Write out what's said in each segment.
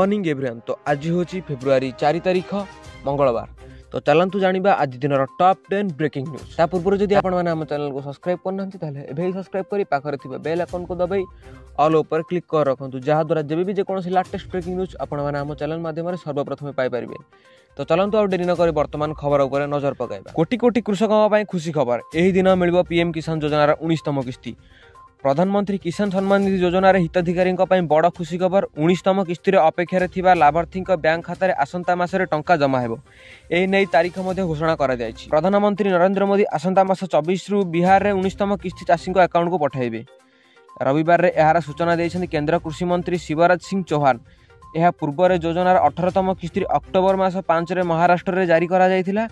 Morning everyone. तो आज हूँ फेब्रुआरी 4 तारीख मंगलवार। तो चलतु जाना आज दिन टॉप 10 ब्रेकिंग न्यूज। ता पूर्व जदि आप चैनल को सब्सक्राइब करना सब्सक्राइब कर पाखे थी बेल आइकन को दबाई ऑल ऊपर क्लिक कर रखु जहाद्वारा जब भी जेको लेटेस्ट ब्रेकिंग न्यूज आप चैनल माध्यम सर्वप्रथम पाइपर। तो चलतु आ डेरी नक बर्तमान खबर उपर नजर पकाइबा। कोटी कोटी कृषकों खुशी खबर, यही दिन मिल पीएम किसान योजनार 19तम किस्ती। प्रधानमंत्री किसान सम्मान निधि योजनार हिताधिकारी बड़ खुशी खबर। 19तम किस्तिर अपेक्षार थिबा लाभार्थी बैंक खाता में आसंता मासरे टंका जमा हेबो। एही नै तारीख मध्ये घोषणा करा जायछि। प्रधानमंत्री नरेंद्र मोदी आसंता मास 24 रु बिहार रे 19तम किस्ती चाषी अकाउंट को पठाइबे। रविवार रे एहार सूचना दैछन्ति केंद्र कृषि मंत्री शिवराज सिंह चौहान। यह पूर्व योजनार 18तम किस्ती अक्टोबर मास 5 रे महाराष्ट्र रे जारी करा जायथिला।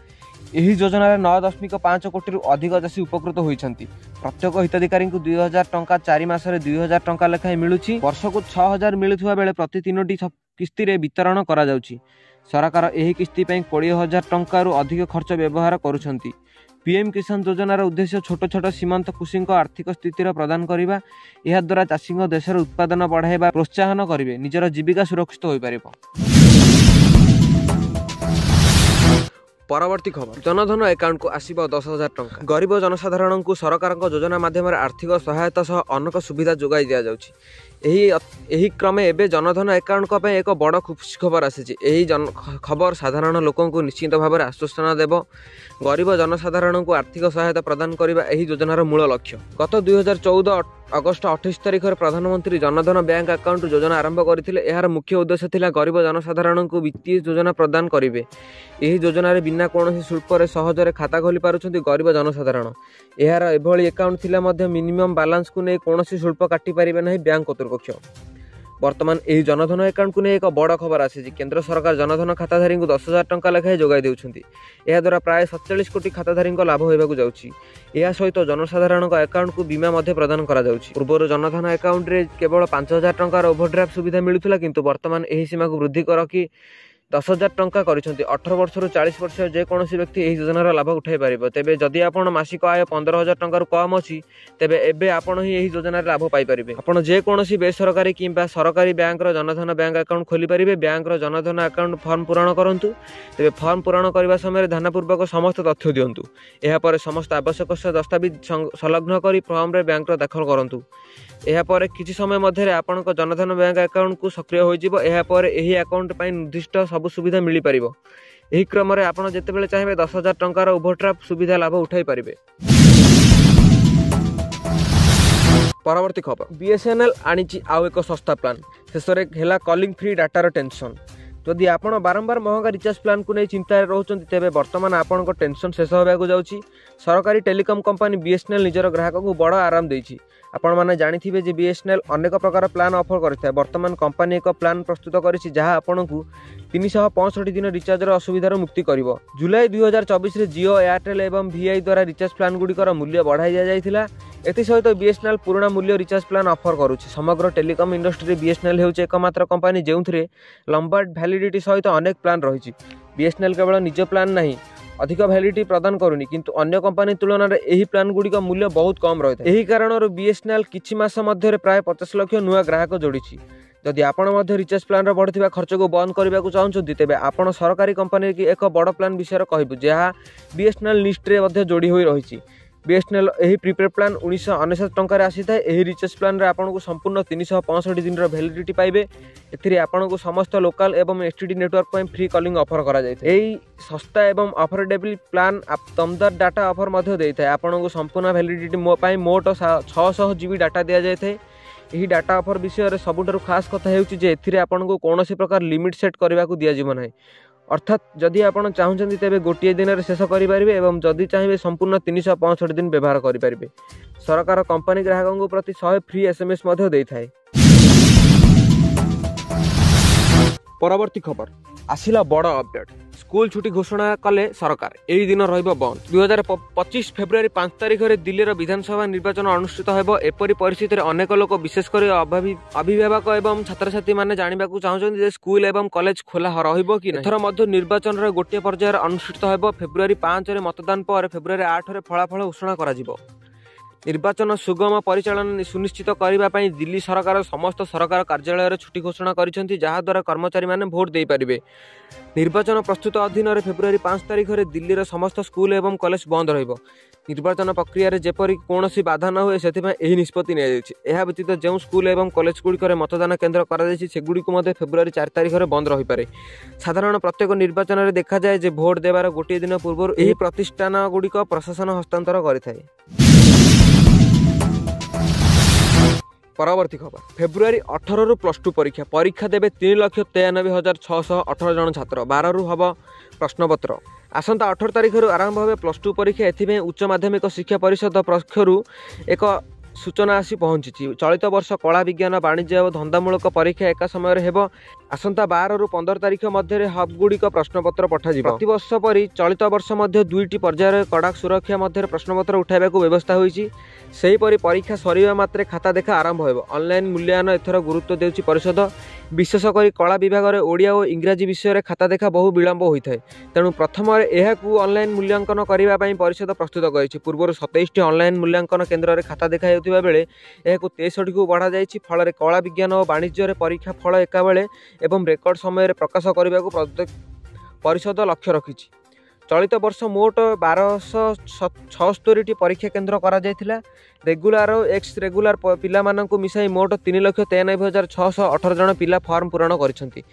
एही योजनार 9.5 कोटी अधिक चाषी उपकृत होइछन्ति। प्रत्येक हिताधिकारी को 2000 टंका 4 मासरे 2000 टंका लेखाएं मिलुछि। वर्ष को 6000 मिलुथुवा बेले प्रति 3टी किस्ती रे वितरण करा जाउछि। सरकार एही किस्ती पई 20000 टंका रु अधिक खर्च व्यवहार करूछन्ति। पीएम किसान योजनार उद्देश्य छोट छोट सीमांत कृषि आर्थिक स्थितिर प्रदान करिबा। एहा द्वारा चाषी देशर उत्पादन बढ़ाइबा प्रोत्साहन करिवे, निजर जीविका सुरक्षित होई परिबो। परवर्ती खबर, जनधन अकाउंट को आसीबो 10,000 टंका। गरीब जनसाधारण को सरकार योजना माध्यम आर्थिक सहायता सह अनेक सुविधा जोगाई दिया जाउछि। एही क्रमे एबे जनधन अकाउंट को एक बड़ खुशी खबर आसी। एही खबर साधारण लोकों को निश्चित भाव में आश्वासन देव। गरीब जनसाधारण को आर्थिक सहायता प्रदान करने एही योजनार मूल लक्ष्य। गत 2014 अगस्ट 28 तारीख प्रधानमंत्री जनधन बैंक अकाउंट योजना आरंभ करथिले। एहार मुख्य उद्देश्य थिला गरीब जनसाधारण को वित्तीय योजना प्रदान करिवे। एही योजना रे बिना कोनोसी शुल्क रे सहजरे खाता खोली पारुछन्ति गरीब जनसाधारण। एहार एभली अकाउंट थिला मध्ये मिनिमम बैलेंस को नै कोनोसी शुल्क काटि पारिबे नै बैंक कर्तृपक्ष। वर्तमान एही जनधन अकाउंट को नै एक बड़ खबर आसी। केंद्र सरकार जनधन खाताधारी को 10,000 टंका लेखाएं जोगाई देउछन्ति। एहा द्वारा प्राय 47 कोटी खाताधारी लाभ होइबाकू जाउछि। एहा सहित जनसाधारण अकाउंट को बीमा मध्ये प्रदान करा जाउछि। पूर्व जनधन अकाउंट रे केवल 5000 टंकार ओवरड्राफ्ट सुविधा मिलुथिला, किंतु वर्तमान एही सीमा को वृद्धि करके 10,000 टंका करिसेंति। 18 वर्ष रु 40 वर्ष जे कोनोसी व्यक्ति एही योजनार लाभ उठाई पारिबो। तेबे जदि आपण मासिक आय 15,000 टंका कम अछि तेबे एबे आपण ही एही योजनार लाभ पाई परिबे। आपण जे कोनोसी बेसरकारी किंबा सरकारी बैंक रो जनधन बैंक अकाउंट खोली परिबे। बैंक रो जनधन अकाउंट फॉर्म पूरण करंतु। तेबे फॉर्म पूरण करबा समय ध्यानपूर्वक समस्त तथ्य दियंतु। एहा परे समस्त आवश्यक दस्तावेज संलग्न करी फॉर्म रे बैंक रो दाखल करंतु। एहा परे किछि समय मध्ये आपण को जनधन बैंक अकाउंट को सक्रिय होई जिवो। एहा परे एही अकाउंट पई निर्दिष्ट सब सुविधा मिली पारिबो। एही क्रम रे आपण जेतेबेले चाहेबे 10,000 टंकार ओवरड्राफ्ट सुविधा लाभ उठाई पारिबे। परवर्ती खबर, बीएसएनएल आनिछि आउ एक सस्ता प्लान। शेषरे हेला कॉलिंग फ्री डाटार टेंशन। जदि आपण बारंबार महंगा रिचार्ज प्लान को नहीं चिंता रहउछन्ति तेबे वर्तमान आपण को टेंशन शेष होबाकू जाउछि। सरकारी टेलीकॉम कंपनी बीएसएनएल निजर ग्राहक को बड़ आराम देछि। आपण माने जानिथिबे जे बीएसएनएल अनेक प्रकार प्लान ऑफर करथाय। वर्तमान कंपनी एक प्लान प्रस्तुत करिछि जहां आपण को 365 दिन रिचार्ज असुविधार मुक्ति करिवो। जुलाई 2024 रे जियो, एयरटेल एवं वीआई द्वारा रिचार्ज प्लान गुड़िकर मूल्य बढ़ाई दिया जायथिला। एथि सहित बीएसएनएल पुराना मूल्य रिचार्ज प्लान ऑफर करुछि। समग्र टेलीकॉम इंडस्ट्री बीएसएनएल हेउछि एकमात्र कंपनी जेउथरे लंबा वैलिडिटी सहित अनेक प्लान रहिछि। बीएसएनएल केवल निज प्लान नहीं अधिक वैलिडिटी प्रदान करूनी, किंतु अन्य कंपनी तुलन में एही प्लान गुड़िक मूल्य बहुत कम रही है। एही कारण बीएसएनएल किछि मास मध्य प्राय 50 लाख नुआ ग्राहक जोड़िछि। जदि आपण मध्य रिचार्ज प्लान रो बढ़िथिबा खर्च को बंद करबा को चाहउछन्ति तेबे आपण सरकारी कंपनी की एक बड़ प्लान विषय कहबु जहा बीएसएनएल लिस्ट रे मध्य जोड़ी होई रहिछि। बीएसएनएल एही प्रीपेड प्लान 1999 टंका आसी थाए। एही रिचार्ज प्लान रे आपण को संपूर्ण 365 दिन रो वैलिडिटी पाइबे। एथिरे आपण को समस्त लोकल एवं एसटीडी नेटवर्क पय फ्री कॉलिंग ऑफर करा जाय। एही सस्ता एवं अफोर्डेबल प्लान दमदार डाटा ऑफर मध्य देई थाए। आपण को संपूर्ण वैलिडिटी मोट 600 जीबी डाटा दिया जाय थाए। एही डाटा ऑफर विषय रे सबुठारु खास कथा हेउछि जे एथिरे आपण को कोनोसी प्रकार लिमिट सेट करबा को दिया जिवो नाही। अर्थात जदि आपण चाहउछन्ति तेबे गोटिए दिन रे शेष करि परिबे एवं जदि चाहिबे संपूर्ण 365 दिन व्यवहार करि परिबे। सरकार कंपनी ग्राहकों प्रति 100 फ्री एसएमएस मध्य देई थाए। परवर्ती खबर, आसिला बड़ अपडेट। स्कूल छुट्टी घोषणा कले सरकार। एही दिन रहिबो बंद। 2025 फेब्रुआरी 5 तारिख रे दिल्लीर विधानसभा निर्वाचन अनुष्ठित हेबो। एपरि परिस्थिति रे अनेक लोक विशेषकर अभिभावक एवं छात्र छात्री माने जानिबाकू चाहउछन्ति जे स्कूल एवं कॉलेज खोला रहिबो कि नै। एथर मध्य निर्वाचन रे गोटे पर्यायर अनुष्ठित हेबो। फेब्रुआरी 5 रे मतदान पर फेब्रुआरी 8 रे फलाफल घोषणा करा जिवो। निर्वाचन सुगम परिचालन सुनिश्चित करने दिल्ली सरकार समस्त सरकार कार्यालय छुट्टी घोषणा कर जहाद्वारा कर्मचारी मैंने भोट दे पारे। निर्वाचन प्रस्तुत अधीन फेब्रुआरी 5 तारिख में दिल्लीर समस्त स्कूल एवं कॉलेज बंद रहिबो। निर्वाचन प्रक्रिया जेपरी कौन बाधा न हुए से निष्पत्ति निया व्यतीत जो स्कूल एवं कॉलेज गुड़िक मतदान केन्द्र कर फेब्रुआरी 4 तारिख में बंद रही पारे। साधारण प्रत्येक निर्वाचन में देखा जाए जे भोट देवार गोटे दिन पूर्व यह प्रतिष्ठान गुड़िक प्रशासन हस्तांतर करें। परवर्ती खबर फेब्रुआरी 18 रु +2 परीक्षा देवे 3,93,618 जन छात्र 12 रु हम प्रश्नपत्र। आसंता 18 तारिख आरंभ हो +2 परीक्षा। एथि उच्च माध्यमिक शिक्षा परिषद पक्षर एक सूचना आसी पहुंची। चलित वर्ष कला विज्ञान वाणिज्य और धंदामूलक परीक्षा एक समय हेब। आसंता 12 रु 15 तारिख मध्य हब गुड़िक प्रश्नपत्र पठाଯିब। प्रतिवर्ष परी चलित वर्ष मध्य 2टी पर्यायर कड़ा सुरक्षा मध्य प्रश्नपत्र उठाइबा व्यवस्था होईछि। सेहीपरि परीक्षा सरिबा मात्रे खाता देखा आरंभ होब। ऑनलाइन मूल्यांकन एथर गुरुत्व देउछि परिषद। विशेषकर कला विभाग में ओडिया और इंग्राजी विषय में खाता देखा बहु विलंब होता है। तेणु प्रथम ऑनलाइन मूल्यांकन करने परिषद प्रस्तुत कर पूर्व 27टी ऑनलाइन मूल्यांकन केन्द्र में खाता देखा बेले यह 63 को बढ़ा जाइए। फल कला विज्ञान और वाणिज्य परीक्षा फल एका बेले एवं रेकर्ड समय प्रकाश करने को परिषद लक्ष्य रखी। चलित वर्ष मोट 1276टी परीक्षा केन्द्र करा जायथिला। रेगुलार और एक्स रेगुलार पिला माननकु मिसाई मोट 3,93,618 जन पिला फॉर्म पूरण करिसेंती।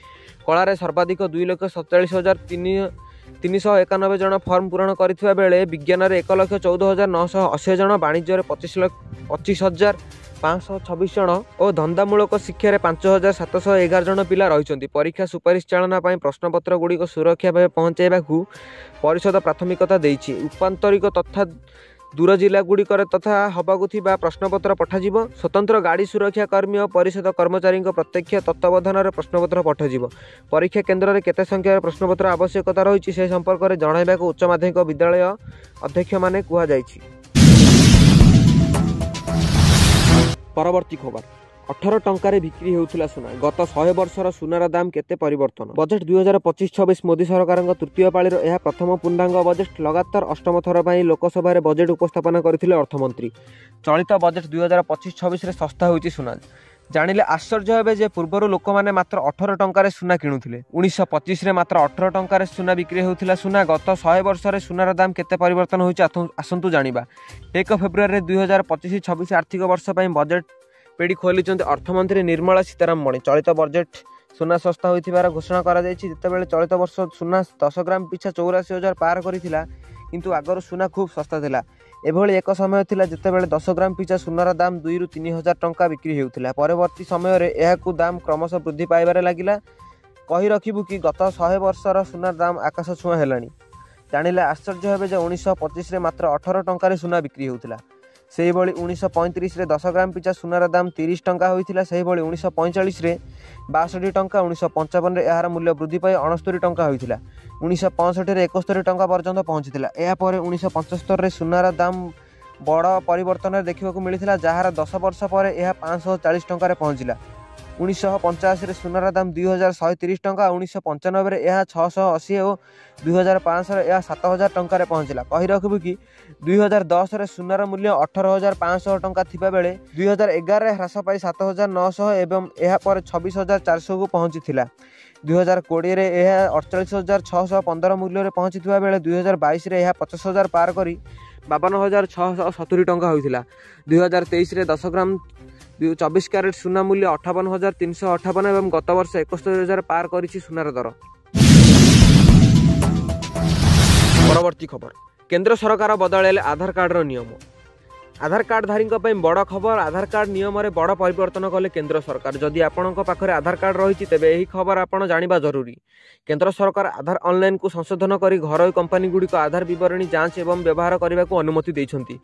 कलारे सर्वाधिक 2,47,391 जन फॉर्म पूरण करथिबा बेले विज्ञान रे 1,14,980 जन, वाणिज्य 25,526 जन और धंदामूलक शिक्षा रे 5,711 जन पिला रहिसेंती। परीक्षा सुपारिश चालना पई प्रश्नपत्र गुडी को सुरक्षा भाव पहुंचाइबा परिषद प्राथमिकता देइछि। उपांतरिक तथा दूर जिला गुड़िक तथा हवाकू थिबा प्रश्नपत्र पठाजिब। स्वतंत्र गाड़ी सुरक्षा कर्मी और परिषद कर्मचारी प्रत्यक्ष तत्वावधान प्रश्नपत्र पठाजिब। परीक्षा केन्द्र में केते संख्यार प्रश्नपत्र आवश्यकता रही से संपर्क में जणाइबा उच्च माध्यमिक विद्यालय अध्यक्ष माने कुहा जाइछि। परवर्ती खबर 18 टंकार बिक्री होउथिला सुना। गत 100 वर्षर सुनार दाम केते परिवर्तन। बजेट 2025-26 मोदी सरकार तृतीय पाळीर यह प्रथम पूर्णांग बजेट। लगातार अष्टम थर पर लोकसभा बजेट उपस्थापन करथिले अर्थमंत्री। चलित बजेट 2025-26 रे सस्ता होइछि सुना। जानिले आश्चर्य हेबे जे पूर्वर लोक माने मात्र 18 टंकार सुना किणुथिले। 1925 रे मात्र 18 टंकार सुना बिक्री होउथिला सुना। गत 100 वर्ष रे सुनार दाम केते परिवर्तन होइछि आसंतु जानिबा। 1 फेब्रुआरी 2025-26 आर्थिक वर्ष पई बजेट पेड़ी खोली अर्थमंत्री निर्मला सीतारामन। चलित बजेट सुना सस्ता होइथिबार घोषणा करा जायछि। जेतेबेले चलित वर्ष सुना 10 ग्राम पिछा 84,000 पार करिथिला, किंतु आगर सुना खूब सस्ता थिला। एभଳି एक समय थिला जेतेबेले 10 ग्राम पिछा सुनार दाम 2 रु 3,000 टंका बिक्री हेउथिला। परवर्ती समय रे एहाकू दाम क्रमशः वृद्धि पाइबारे लागिला। कहि रखिबु कि गत 100 वर्षर सुनार दाम आकाश छुआ हेलानी। जानिले आश्चर्य हेबे जे 1925 रे मात्र 18 टंका सुना बिक्री हेउथिला। से भली 1935 रे 10 ग्राम पिछा सुनार दाम 30 टंका होइथिला। से भली 1945 रे 62 टंका, 1955 रे यार मूल्य वृद्धि पाई 69 टंका होइथिला। 1965 रे 71 टंका पर्यंत पहुंचीथिला। या परे 1975 रे सुनार दाम बड़ परिवर्तन देखा मिलता, जार 10 वर्ष पर यह 540 टंका पहुंचला। 1985 रे सुनार दाम 2,130 टंका, 1995 रे यह 680 और 2005 रे यह 7,000 टंका पहुंचला। कहि रखबु कि 2010 रे सुनार मूल्य 18,500 टंका थिबा बेले 2011 रे ह्रास पाई 7,900 एवं यह पर 26,400 को पहुंचीथिला। 2020 रे यह 48,615 मूल्य रे पहुंचीथिबा बेले 2022 रे यह 50,000 पार करी 52,670 टंका होइथिला। 2023 रे 10 ग्राम 24 कैरेट सुना मूल्य 58,358 एवं गत वर्ष 71,000 पार करिछि सुनार दर। परवर्ती खबर केंद्र सरकार बदलाइले आधार कार्ड नियम। आधार कार्ड धारी बड़ खबर। आधार कार्ड नियम में बड़ परिवर्तन कले केंद्र सरकार। जदि आपणों पाखे आधार कार्ड रही तेबे यही खबर आपण जानिबा जरूरी। केंद्र सरकार आधार ऑनलाइन को संशोधन करी घरोई कंपनी गुड़िक आधार विवरणी जांच एवं व्यवहार करने को अनुमति देइछंती।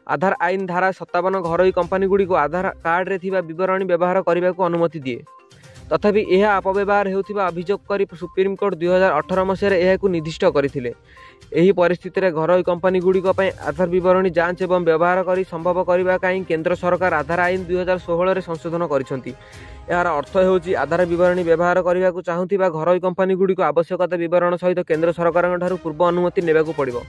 आधार आईन धारा 57 घरोई कंपनी गुड़िक आधार कार्ड रे थिबा विवरणी व्यवहार करने को अनुमति दिए। तथापि यह अपव्यवहार हेउथिबा अभियोग करी सुप्रीम कोर्ट 2018 मसीह यह निर्दिष्ट करथिले। एही परिस्थिति रे घरोई कंपनी गुड़िक आधार विवरणी जांच एवं व्यवहार करी संभव करबा काई केंद्र सरकार आधार आईन 2016 रे संशोधन करिसंती। यार अर्थ हेउची आधार विवरणी व्यवहार करबा को चाहुथिबा घरोई कंपनी गुड़िक आवश्यकता विवरण सहित केंद्र सरकार ठारू पूर्व अनुमति नेबाकू पड़िबो।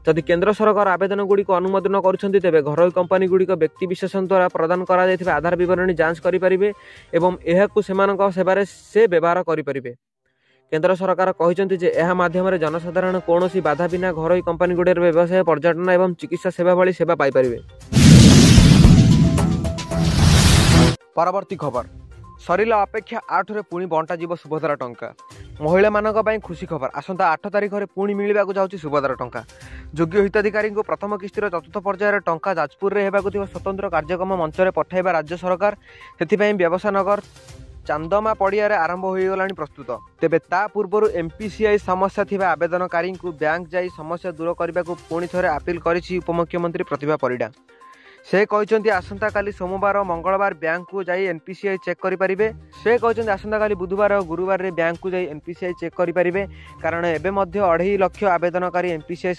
जदि केंद्र सरकार आवेदन गुड़िक अनुमोदन करुछन्ति तेबे घरोई कंपनी गुड़िक व्यक्तिविशेष द्वारा प्रदान करा जायथिबा आधार विवरणी जांच करिपारिबे एवं एहाकु सेमानक सेवारे से व्यवहार करिपारिबे। केंद्र सरकार कहिसन्ति जे एहा माध्यमरे जनसाधारण कोनोसी बाधा बिना घरोई कंपनी गुड़िर व्यवसाय पर्यटन एवं चिकित्सा सेवा भली सेवा पाई पारिबे। परवर्ती खबर सरिला अपेक्षा 8 रे पुणी बंटा जीव सुभद्रा टंका। महिला मानक पई खुशी खबर आसंता 8 तारिख रे पुणी मिलिबाकु जाउची सुभद्रा टंका। योग्य हिताधिकारी को प्रथम किस्तिर चतुर्थ पर्यायर टंका जाजपुर रे हेबाकु थिबा स्वतंत्र कार्यक्रम मंच रे पठाइबा राज्य सरकार सेथिपई व्यवसाय नगर चांदमा पड़िया रे आरंभ हो गलानी प्रस्तुत। तेबे ता पूर्व एमपीसीआई समस्या थिबा आवेदनकारी को बैंक जाई समस्या दूर करने को पुणी थरे अपील करिछि उपमुख्यमंत्री प्रतिभा परिडा। से कहते आसंता काली सोमवार मंगलवार बैंक को जाई एनपीसीआई चेक करि परिबे। से कहते आसंता काली बुधवार और गुरुवार रे बैंक को जाई एनपीसीआई चेक करि परिबे कारण एबे मध्य 2.5 लाख आवेदनकारी एनपीसीआई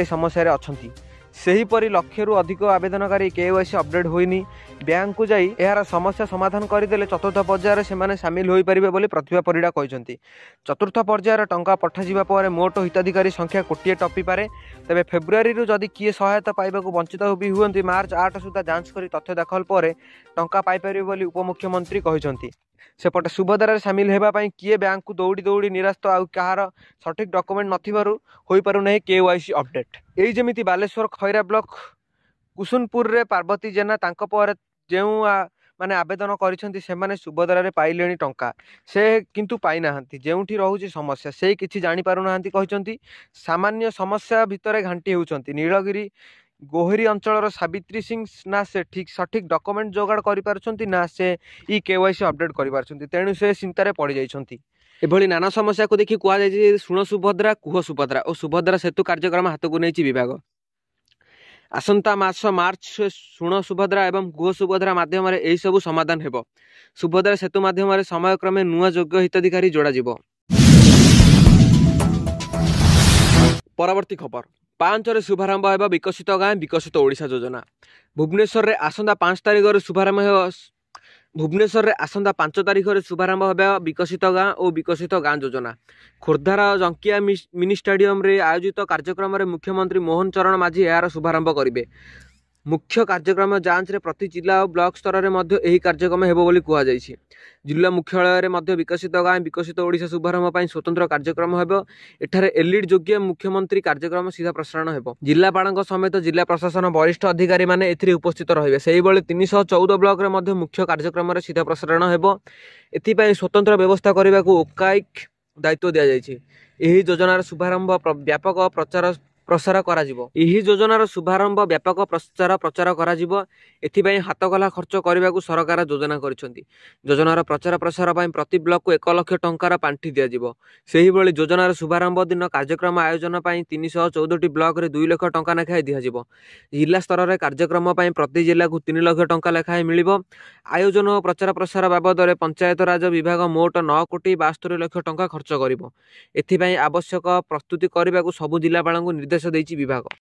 समस्या रे अछंती। सेहीपरि लक्षरू अधिक आवेदनकारी केवाईसी अपडेट होइनी बैंक को जाई यार समस्या समाधान करदेले चतुर्थ पर्यायर से सामिल हो पारे बोली प्रतिभा परिडा कहते। चतुर्थ पर्यायर टंका पठाଯିबा पर मोट हिताधिकारी संख्या 1 टपी पारे। तेबे फेब्रुआरी जदि किए सहायता पाइबाकू वंचित भी हुअन्ति मार्च 8 सुधा जांच करी तथ्य दाखल पर टंका पाई पारिबे बोली उपमुख्यमंत्री कहते। सेपटे सुभद्रा सामिल होगापी किए बैंक को दौड़ी दौड़ी निराश आउ कहार सठिक डॉक्यूमेंट नथिबारु पारु नहीं केवाईसी अपडेट। यही जमिति बालेश्वर खैरा ब्लॉक कुसुनपुर रे पार्वती जेना तांको पर जेउ माने आवेदन करिसेंति सेमाने सुभद्रा रे पाइलेनी टंका से किंतु पाई नाहंती। जेउठी रहउची समस्या से किछि जानि पारु नाहंती कहचंती। सामान्य समस्या भितरे घांटी होउचंती। नीलगिरी गोहरी अंचल सावित्री सिंह ना से ठीक सठिक डॉक्यूमेंट जोगाड़ करि पारछंती ना से ई केवाईसी अपडेट करि पारछंती। तेणु से चिंतार पड़ जाइछंती। एभली नाना समस्या को देखि कुआ जाय शुण सुभद्रा कुह सुभद्रा और सुभद्रा सेतु कार्यक्रम हाथ को नहीं विभाग आसंता मास मार्च शुण सुभद्रा एवं गुह सुभद्रा माध्यम यही सबू समाधान हेबो। सुभद्रा सेतु माध्यम समय क्रमे नुआ योग्य हिताधिकारी जोड़ा जिवो। परवर्ती खबर 5 रे शुभारंभ हेबा विकसित गाँ विकसित ओडिशा योजना। भुवनेश्वर रे आसंता 5 तारिख रे शुभारंभ हेबा भुवनेश्वर रे आसंता 5 तारिख रे शुभारंभ हेबा विकसित गाँ और विकसित गाँ योजना। खोर्धार जंकिया मिनी स्टेडियम रे आयोजित कार्यक्रम रे मुख्यमंत्री मोहन चरण माझी यार शुभारंभ करिवे। मुख्य कार्यक्रम जांच रे प्रति जिला और ब्लॉक स्तर रे मध्य एही कार्यक्रम हेबो बोली कुआ जायछि। जिला मुख्यालय रे मध्य विकसित गाँ विकसित ओडिशा शुभारंभ पई स्वतंत्र कार्यक्रम हेबो। एठारे एलईडी योग्य मुख्यमंत्री कार्यक्रम सीधा प्रसारण हेबो। जिलापालक समेत जिला प्रशासन वरिष्ठ अधिकारी माने एथिरे उपस्थित रहिबे। सेही बेले 314 ब्लॉक रे मध्य मुख्य कार्यक्रम रे सीधा प्रसारण हेबो। एथि पई स्वतंत्र व्यवस्था करबा को ओकाइक दायित्व दिया जायछि। एही योजनार शुभारंभ व्यापक प्रसार करा जिवो। एही योजनार शुभारंभ व्यापक प्रचार करा जिवो। एथिपई हातगला खर्च करने को सरकार योजना करिसेंती। योजनार प्रचार प्रसार पई प्रति ब्लॉक को 1 लाख टंकार पांठी दिया जिवो। सेही बेले योजनार शुभारंभ दिन कार्यक्रम आयोजन पई 314 ब्लॉक रे 2 लाख टंका लेखाए दिया जिवो। जिला स्तर रे कार्यक्रम पई प्रति जिला को 3 लाख टंका लेखाए मिलिबो। आयोजन और प्रचार प्रसार बाबद रे पंचायत राज विभाग मोट 9 कोटी 72 लाख टंका खर्च करिवो। एथिपई आवश्यक प्रस्तुति करने को सबु जिलापाल निर्देश देइछि विभाग।